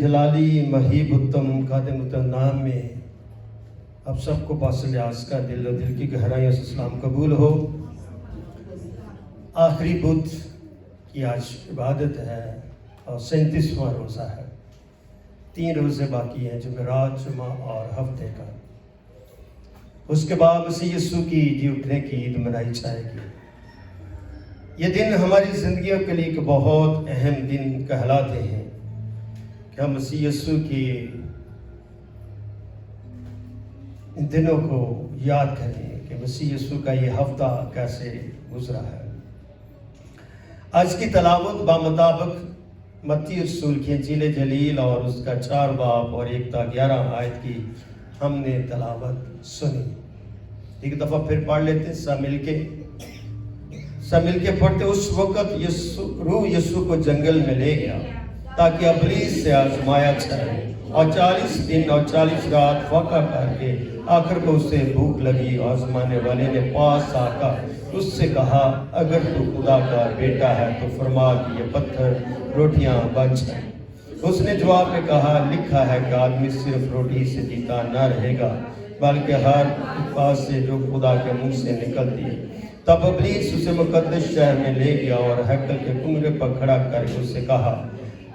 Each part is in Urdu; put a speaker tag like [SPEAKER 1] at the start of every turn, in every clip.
[SPEAKER 1] جلالی مہیب التم خادم النام میں اب سب کو پاس لیاز کا دل و دل کی گہرائیوں سے سلام قبول ہو۔ آخری بدھ کی آج عبادت ہے اور 37واں روزہ ہے۔ 3 روزے باقی ہیں، جمعرات، جمعہ اور ہفتے کا۔ اس کے بعد مسیح یسوع کی جی اٹھنے کی عید منائی جائے گی۔ یہ دن ہماری زندگیوں کے لیے ایک بہت اہم دن کہلاتے ہیں کہ ہم مسیح یسوع کی ان دنوں کو یاد کریں کہ مسیح یسوع کا یہ ہفتہ کیسے گزرا ہے۔ آج کی تلاوت بمطابق متی رسول کی انجیل جلیل اور اس کا 4 باب اور 1 تا 11 آیت کی ہم نے تلاوت سنی۔ ایک دفعہ پھر پڑھ لیتے ہیں، سب مل کے پڑھتے۔ اس وقت روح یسوع کو جنگل میں لے گیا تاکہ ابلیس سے آزمایا جائے، اور 40 دن اور 40 رات وقفہ کر کے آخر کو اسے بھوک لگی۔ آزمانے والے نے پاس آ کر اس سے کہا، اگر تو خدا کا بیٹا ہے تو فرما کہ یہ پتھر روٹیاں بن جائیں۔ اس نے جواب میں کہا، لکھا ہے کہ آدمی صرف روٹی سے جیتا نہ رہے گا بلکہ ہر بات سے جو خدا کے منہ سے نکلتی ہے۔ تب ابلیس اسے مقدس شہر میں لے گیا اور ہیکل کے کنگرے پر کھڑا کر کے اس سے کہا،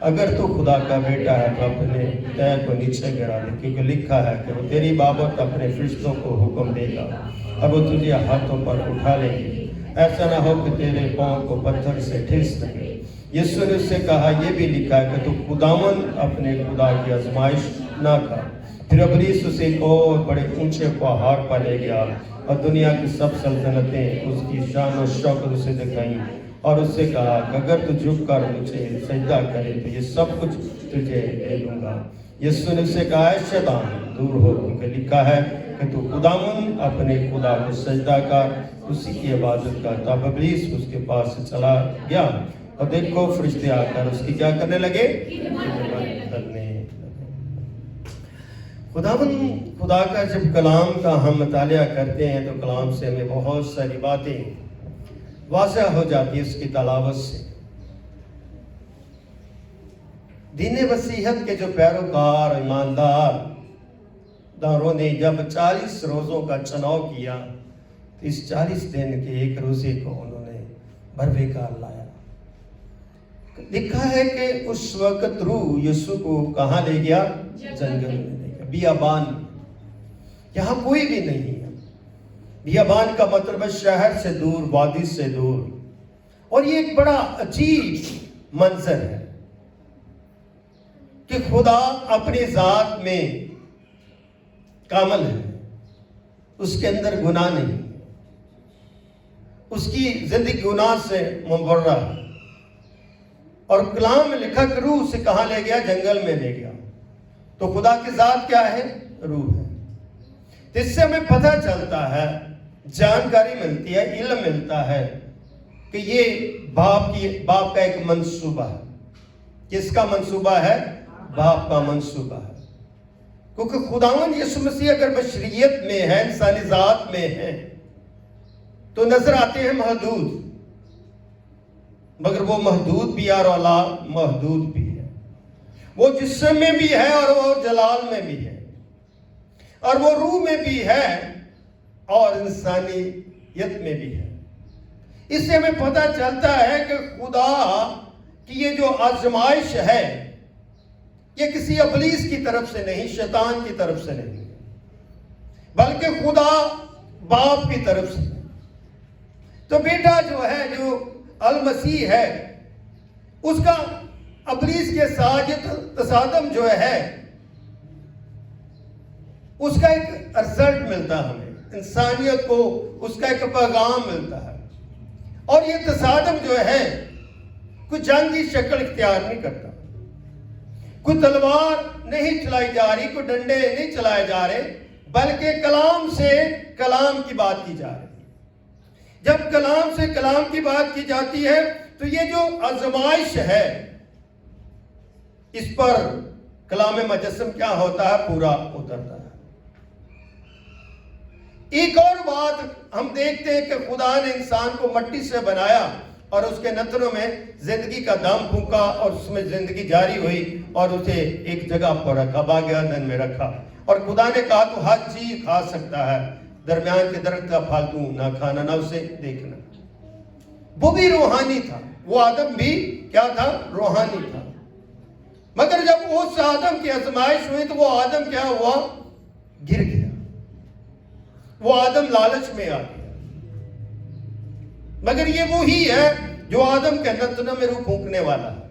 [SPEAKER 1] اگر تو خدا کا بیٹا ہے تو اپنے پیر کو نیچے گرا دے، کیونکہ لکھا ہے کہ وہ تیری بابت اپنے فرشتوں کو حکم دے گا، اب وہ تجھے ہاتھوں پر اٹھا لیں گے، ایسا نہ ہو کہ تیرے پاؤں کو پتھر سے ٹھیس سکے۔ یسوع نے اس سے کہا، یہ بھی لکھا ہے کہ تو خداوند اپنے خدا کی آزمائش نہ کر۔ پھر ابلیس اسے ایک اور بڑے اونچے پہاڑ پر لے گیا اور دنیا کی سب سلطنتیں، اس کی شان و شوکت اسے دکھائیں، اور اس سے کہا کہ اگر تو جھک کر مجھے سجدہ کرے تو یہ سب کچھ تجھے دے دوں گا۔ یسوع نے اسے کہا، اے شیطان دور ہو، کیونکہ لکھا ہے کہ تو خداوند اپنے خدا کو سجدہ کر، اسی کی عبادت کر۔ تب ابلیس اس کے پاس سے چلا گیا، اور دیکھو فرشتے آ کر اس کی کیا کرنے لگے؟ خدا کا جب کلام کا ہم مطالعہ کرتے ہیں تو کلام سے ہمیں بہت ساری باتیں واضح ہو جاتی ہے اس کی تلاوت سے۔ دین مسیحیت کے جو پیروکار ایماندار داروں نے جب 40 روزوں کا چناؤ کیا تو اس 40 دن کے ایک روزے کو انہوں نے بروقار لایا۔ لکھا ہے کہ اس وقت روح یسوع کو کہاں لے گیا؟ جنگل میں لے گیا، بیابان۔ یہاں کوئی بھی نہیں ہے۔ بیابان کا مطلب ہے شہر سے دور، وادی سے دور، اور یہ ایک بڑا عجیب منظر ہے کہ خدا اپنی ذات میں کامل ہے، اس کے اندر گناہ نہیں، اس کی زندگی گناہ سے مبرہ ہے، اور کلام میں لکھا کہ روح سے کہاں لے گیا؟ جنگل میں لے گیا۔ تو خدا کی ذات کیا ہے؟ روح ہے۔ تو اس سے ہمیں پتہ چلتا ہے، جانکاری ملتی ہے، علم ملتا ہے کہ یہ باپ کا ایک منصوبہ ہے۔ کس کا منصوبہ ہے؟ باپ کا منصوبہ ہے۔ کیونکہ خداوند یسوع مسیح اگر بشریت میں ہے، انسانی ذات میں ہے، تو نظر آتے ہیں محدود، مگر وہ محدود بھی اور اعلیٰ محدود بھی ہے۔ وہ جسم میں بھی ہے اور وہ جلال میں بھی ہے، اور وہ روح میں بھی ہے اور انسانیت میں بھی ہے۔ اس سے ہمیں پتہ چلتا ہے کہ خدا کی یہ جو آزمائش ہے، یہ کسی ابلیس کی طرف سے نہیں، شیطان کی طرف سے نہیں، بلکہ خدا باپ کی طرف سے۔ تو بیٹا جو ہے، جو المسیح ہے، اس کا ابلیس کے ساتھ یہ تصادم جو ہے، اس کا ایک رزلٹ ملتا ہے ہمیں، انسانیت کو اس کا ایک پیغام ملتا ہے۔ اور یہ تصادم جو ہے کوئی جنگی شکل اختیار نہیں کرتا، کوئی تلوار نہیں چلائی جا رہی، کوئی ڈنڈے نہیں چلائے جا رہے، بلکہ کلام سے کلام کی بات کی جا رہی ہے۔ جب کلام سے کلام کی بات کی جاتی ہے تو یہ جو آزمائش ہے، اس پر کلام مجسم کیا ہوتا ہے؟ پورا اترتا ہے۔ ایک اور بات ہم دیکھتے ہیں کہ خدا نے انسان کو مٹی سے بنایا اور اس کے نتنوں میں زندگی کا دم پھونکا اور اس میں زندگی جاری ہوئی اور اسے ایک جگہ پر رکھا، باغ عدن میں رکھا، اور خدا نے کہا تو ہر چیز کھا سکتا ہے، درمیان کے درخت کا پھل تو نہ کھانا، نہ اسے دیکھنا۔ وہ بھی روحانی تھا، وہ آدم بھی کیا تھا؟ روحانی تھا۔ مگر جب اس آدم کی آزمائش ہوئی تو وہ آدم کیا ہوا؟ گر گیا، وہ آدم لالچ میں آ گیا۔ مگر یہ وہی ہے جو آدم کے نتنوں میں روح پھونکنے والا ہے۔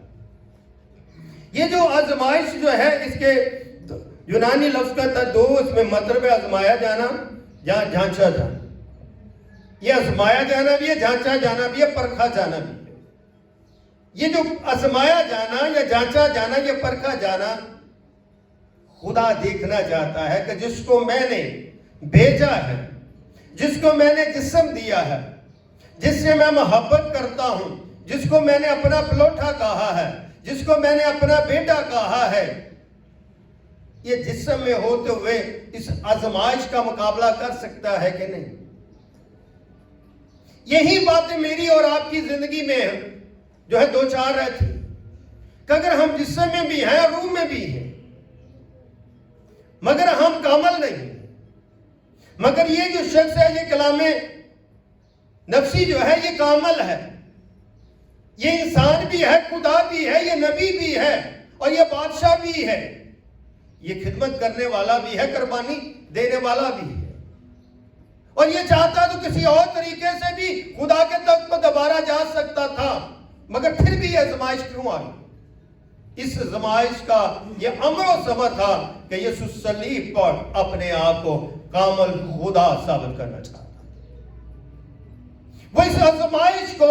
[SPEAKER 1] یہ جو آزمائش جو ہے، اس کے یونانی لفظ کا دو اس میں مطلب ہے، آزمایا جانا یا جھانچا جانا۔ یہ آزمایا جانا بھی ہے، جھانچا جانا بھی ہے، پرکھا جانا بھی ہے۔ یہ جو آزمایا جانا یا جھانچا جانا، یہ پرکھا جانا، خدا دیکھنا چاہتا ہے کہ جس کو میں نے بھیجا ہے، جس کو میں نے جسم دیا ہے، جس سے میں محبت کرتا ہوں، جس کو میں نے اپنا پلوٹا کہا ہے، جس کو میں نے اپنا بیٹا کہا ہے، یہ جسم میں ہوتے ہوئے اس آزمائش کا مقابلہ کر سکتا ہے کہ نہیں؟ یہی باتیں میری اور آپ کی زندگی میں جو ہے دو چار رہتی کہ اگر ہم جسم میں بھی ہیں اور روح میں بھی ہیں، مگر ہم کامل نہیں، مگر یہ جو شخص ہے، یہ کلام نفسی جو ہے، یہ کامل ہے، یہ انسان بھی ہے، خدا بھی ہے، یہ نبی بھی ہے، اور یہ بادشاہ بھی ہے، یہ خدمت کرنے والا بھی ہے، قربانی دینے والا بھی ہے، اور یہ چاہتا تو کسی اور طریقے سے بھی خدا کے تخت کو دوبارہ جا سکتا تھا، مگر پھر بھی یہ آزمائش کیوں آئی؟ اس آزمائش کا یہ امر و ثمر تھا کہ یسوع صلیب پر اپنے آپ کو کامل خدا ثابت کرنا چاہتا، وہ اس آزمائش کو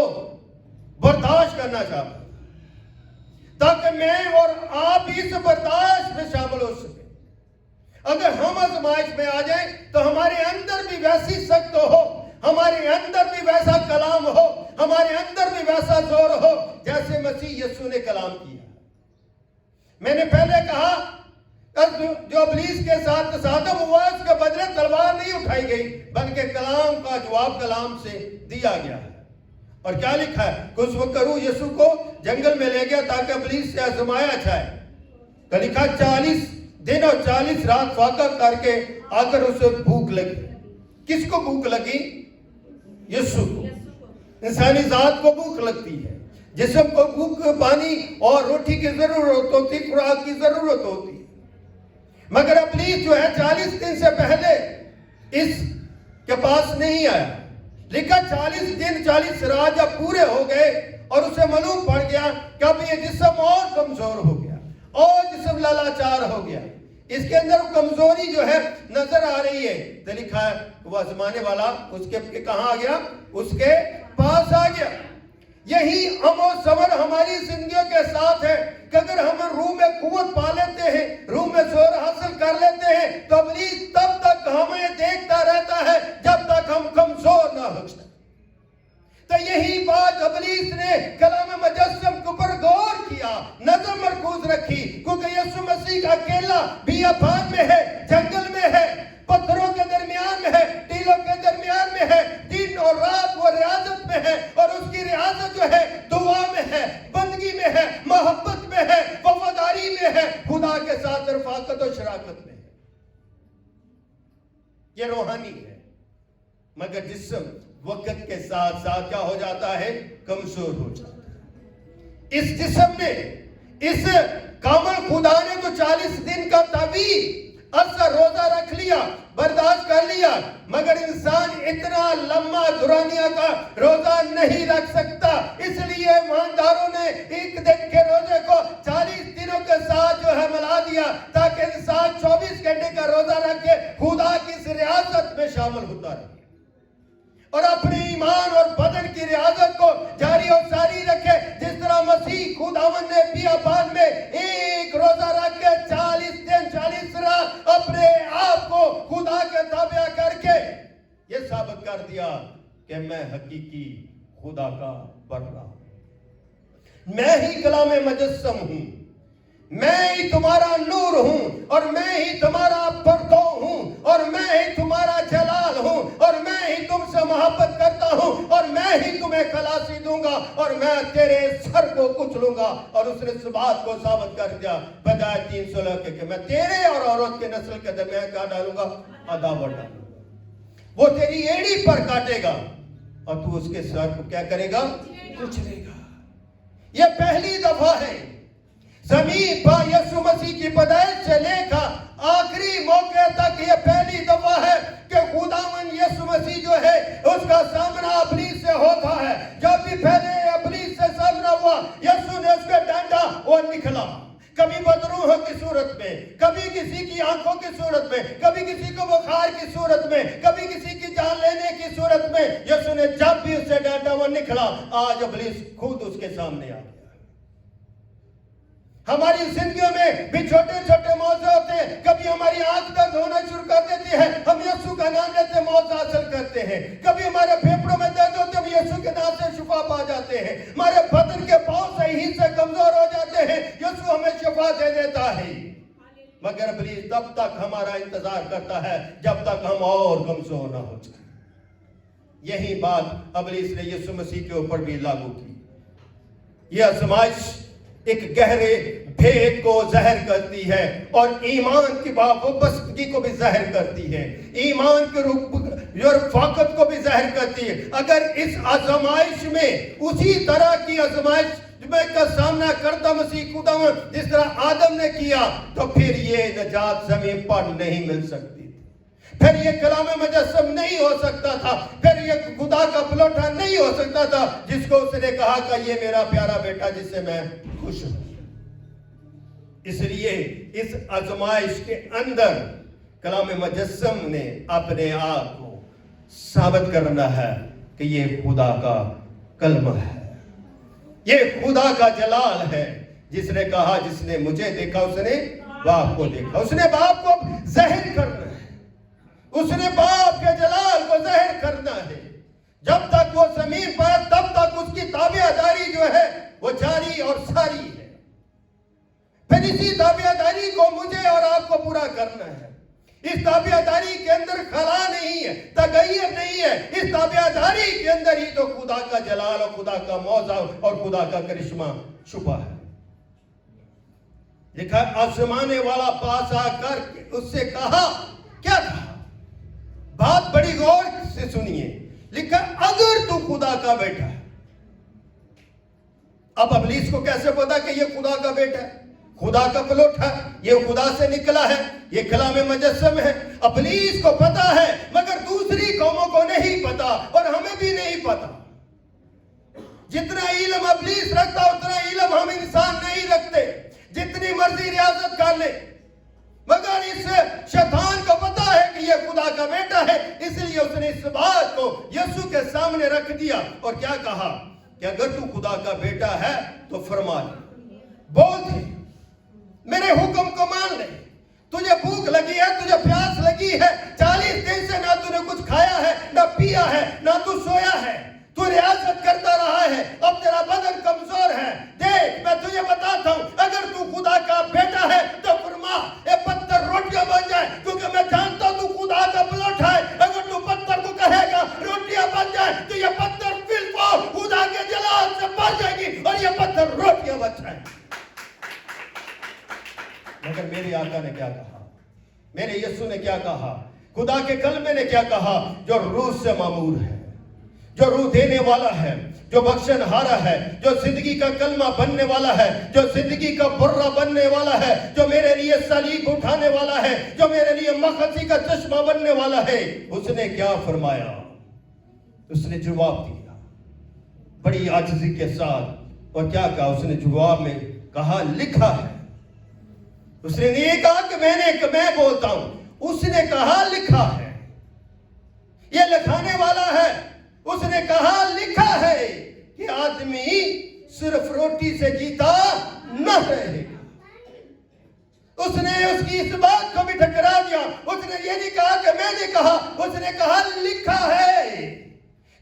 [SPEAKER 1] برداشت کرنا چاہتا تاکہ میں اور آپ اس برداشت میں شامل ہو سکے۔ اگر ہم آزمائش میں آ جائیں تو ہمارے اندر بھی ویسی سخت ہو، ہمارے اندر بھی ویسا کلام ہو، ہمارے اندر بھی ویسا زور ہو جیسے مسیح یسوع نے کلام کیا۔ میں نے پہلے کہا جو ابلیس کے ساتھ تصادم ہوا، اس کے بدلے تلوار نہیں اٹھائی گئی، بلکہ کلام کا جواب کلام سے دیا گیا ہے۔ اور کیا لکھا ہے کہ اس وقت روح یسوع کو جنگل میں لے گیا تاکہ ابلیس سے آزمایا جائے۔ تو لکھا 40 دن اور 40 رات فاقہ کر کے آ کر اسے بھوک لگی۔ کس کو بھوک لگی؟ یسوع کو۔ انسانی ذات کو بھوک لگتی ہے، جسم کو بھوک پانی اور روٹی کی ضرورت ہوتی، خوراک کی ضرورت ہوتی، مگر ابلیس جو ہے 40 دن سے پہلے اس کے پاس نہیں آیا۔ لکھا 40 دن 40 رات جب پورے ہو گئے اور اسے معلوم پڑ گیا کہ اب یہ جسم اور کمزور ہو گیا اور جسم لاچار ہو گیا، اس کے اندر کمزوری جو ہے نظر آ رہی ہے، تو لکھا ہے وہ آزمانے والا اس کے کہاں آ گیا؟ اس کے پاس آ گیا۔ یہی ہم و صبر ہماری زندگیوں کے ساتھ ہے کہ اگر ہم روح میں قوت پا لیتے ہیں، روح میں زور حاصل کر لیتے ہیں، تو ابلیس تب تک ہمیں دیکھتا رہتا ہے جب تک ہم کمزور نہ ہو جائیں۔ تو یہی بات ابلیس نے کلام مجسم کے اوپر غور کیا، نظر مرکوز رکھی، کیونکہ یسوع مسیح اکیلا بیابان میں ہے، جنگل میں ہے، پتھروں کے درمیان میں ہے، ٹیلوں کے درمیان میں ہے، دن اور رات وہ ریاضت میں ہے، اور اس کی ریاضت جو ہے دعا میں ہے، بندگی میں ہے، محبت میں ہے، وفاداری میں ہے، خدا کے ساتھ رفاقت و شراکت میں ہے۔ یہ روحانی ہے، مگر جسم وقت کے ساتھ ساتھ کیا ہو جاتا ہے؟ کمزور ہو جاتا ہے۔ اس جسم نے، اس کامل خدا نے تو 40 دن کا طویل عرصہ روزہ رکھ لیا، برداشت کر لیا، مگر انسان اتنا لمبا دورانیہ کا روزہ نہیں رکھ سکتا، اس لیے ایمانداروں نے ایک دن کے روزے کو 40 دنوں کے ساتھ جو ہے ملا دیا، تاکہ انسان 24 گھنٹے کا روزہ رکھ کے خدا کی اس ریاضت میں شامل ہوتا رہے اور اپنے ایمان اور بدن کی ریاضت کو جاری اور ساری رکھے، جس طرح مسیح خداوند نے بیابان میں ایک روزہ رکھ کے 40 دن 40 رات اپنے آپ کو خدا کے تابع کر کے یہ ثابت کر دیا کہ میں حقیقی خدا کا بندہ ہوں، میں ہی کلام مجسم ہوں، میں ہی تمہارا نور ہوں، اور میں ہی تمہارا پردو ہوں، اور میں ہی تمہارا جلال ہوں، اور میں ہی تم سے محبت کرتا ہوں، اور میں ہی تمہیں خلاصی دوں گا، اور میں تیرے سر کو کچلوں گا. اور اس نے اس بات کو ثابت کر دیا بدایت 3:16 کہ میں تیرے اور عورت کے نسل کے درمیان کیا ڈالوں گا؟ عداوت ڈالوں گا. وہ تیری ایڑی پر کاٹے گا اور تو اس کے سر کو کیا کرے گا؟ کچلے گا. یہ پہلی دفعہ ہے زمین پر یسوع مسیح کی پیدائش سے لے کر آخری موقع تک یہ پہلی دفعہ ہے کہ خداوند یسوع مسیح جو ہے اس کا سامنا ابلیس سے ہوتا ہے. جب بھی پہلے ابلیس سے سامنا ہوا یسوع نے اس کا ڈنڈا وہ نکلا. کبھی بدروحوں کی صورت میں, کبھی کسی کی آنکھوں کی صورت میں, کبھی کسی کو بخار کی صورت میں, کبھی کسی کی جان لینے کی صورت میں. یسوع نے جب بھی اسے ڈانٹا وہ نکلا. آج ابلیس خود اس کے سامنے آ گیا. ہماری زندگیوں میں بھی چھوٹے چھوٹے موضوع ہوتے ہیں. کبھی ہماری آنکھ درد ہونا شروع کر دیتی ہے, ہم یسوع کا نام لیتے موضوع حاصل کرتے ہیں. کبھی ہمارے پھیپھڑوں میں درد ہوتے ہیں, ہم یسوع کے نام سے شفا پا جاتے ہیں. ہمارے بدن کے پاؤں صحیح سے کمزور ہو جاتے ہیں, یسوع ہمیں شفا دے دیتا ہے. مگر ابلیس تب تک ہمارا انتظار کرتا ہے جب تک ہم اور کمزور نہ ہو جائیں. یہی بات ابلیس نے یسوع مسیح کے اوپر بھی لاگو کی. یہ آزمائش ایک گہرے بھید کو ظاہر کرتی ہے اور ایمان کی وابستگی کو بھی ظاہر کرتی ہے, ایمان کی رفاقت کو بھی ظاہر کرتی ہے. اگر اس آزمائش میں اسی طرح کی آزمائش کا سامنا کرتا مسیح خداوند جس طرح آدم نے کیا تو پھر یہ نجات زمین پر نہیں مل سکتی, پھر یہ کلام مجسم نہیں ہو سکتا تھا, پھر یہ خدا کا پلوٹا نہیں ہو سکتا تھا جس کو اس نے کہا کہ یہ میرا پیارا بیٹا جس سے میں خوش ہوں. اس لیے اس آزمائش کے اندر کلام مجسم نے اپنے آپ کو ثابت کرنا ہے کہ یہ خدا کا کلمہ ہے, یہ خدا کا جلال ہے. جس نے کہا جس نے مجھے دیکھا اس نے باپ کو دیکھا. اس نے باپ کو ظاہر کرنا ہے, اس نے باپ کے جلال کو ظاہر کرنا ہے. جب تک وہ زمین پر تب تک اس کی تابعداری جو ہے وہ جاری اور ساری ہے. پھر اسی تابعداری کو مجھے اور آپ کو پورا کرنا ہے. اس تابعداری کے اندر خلا نہیں ہے, تغیر نہیں ہے. اس تابعداری کے اندر ہی تو خدا کا جلال اور خدا کا موضع اور خدا کا کرشمہ چھپا ہے. لکھا آزمانے والا پاس آ کر اس سے کہا, کیا کہا؟ بات بڑی غور سے سنیے. لکھا اگر تو خدا کا بیٹا ہے. اب ابلیس کو کیسے پتا کہ یہ خدا کا بیٹا ہے؟ خدا کا پلوٹا ہے, یہ خدا سے نکلا ہے, یہ کلام مجسم ہے. ابلیس کو پتا ہے مگر دوسری قوموں کو نہیں پتا اور ہمیں بھی نہیں پتا. جتنا علم ابلیس رکھتا اتنا علم ہم انسان نہیں رکھتے. جتنی مرضی ریاضت کر لے مگر اس شیطان کو پتا ہے کہ یہ خدا کا بیٹا ہے. اس لیے اس نے اس بات کو یسوع کے سامنے رکھ دیا اور کیا کہا کہ اگر تو خدا کا بیٹا ہے تو فرما دے, بول دے, میرے حکم کو مان لے. تجھے بھوک لگی ہے, تجھے پیاس لگی ہے, 40 دن سے نہ تو نے کچھ کھایا ہے نہ پیا ہے نہ تو سویا ہے, تو ریاضت کرتا رہا ہے, اب تیرا بدن کمزور ہے. دیکھ میں تجھے بتاتا ہوں اگر تو خدا کا بیٹا ہے تو فرما اے پتھر روٹیاں بن جائے, کیونکہ میں جانتا ہوں تو خدا کا پلوٹا ہے. اگر تو پتھر کو کہے گا روٹیاں بن جائے تو یہ پتھر بالفعل خدا کے جلال سے بھر جائے گی اور یہ پتھر روٹیاں بن جائیں. مگر میرے آقا نے کیا کہا, میرے یسوع نے کیا کہا, خدا کے کلمے نے کیا کہا, جو روح سے معمور ہے, جو روح دینے والا ہے, جو بخشن ہارا ہے, جو زندگی کا کلمہ بننے والا ہے, جو زندگی کا برہ بننے والا ہے, جو میرے لیے صلیب اٹھانے والا ہے, جو میرے لیے مخزی کا چشمہ بننے والا ہے. اس نے کیا فرمایا؟ اس نے جواب دیا بڑی عاجزی کے ساتھ. اور کیا کہا اس نے جواب میں؟ کہا لکھا ہے. اس نے نہیں کہا کہ میں بولتا ہوں, اس نے کہا لکھا ہے. یہ لکھانے والا ہے. اس نے کہا لکھا ہے کہ آدمی صرف روٹی سے جیتا نہ رہے گا. اس نے اس کی اس بات کو بھی ٹھکرا دیا. اس نے یہ نہیں کہا کہ میں نے کہا, اس نے کہا لکھا ہے,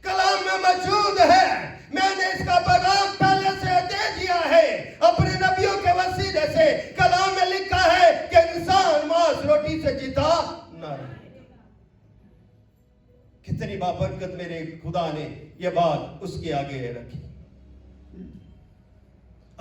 [SPEAKER 1] کلام میں موجود ہے, میں نے اس کا پیغام پہلے سے دے دیا ہے اپنے نبیوں کے وسیلے سے. کلام میں لکھا ہے کہ انسان ماس روٹی سے جیتا نہ رہے. کتنی بابرکت میرے خدا نے یہ بات اس کے آگے رکھی.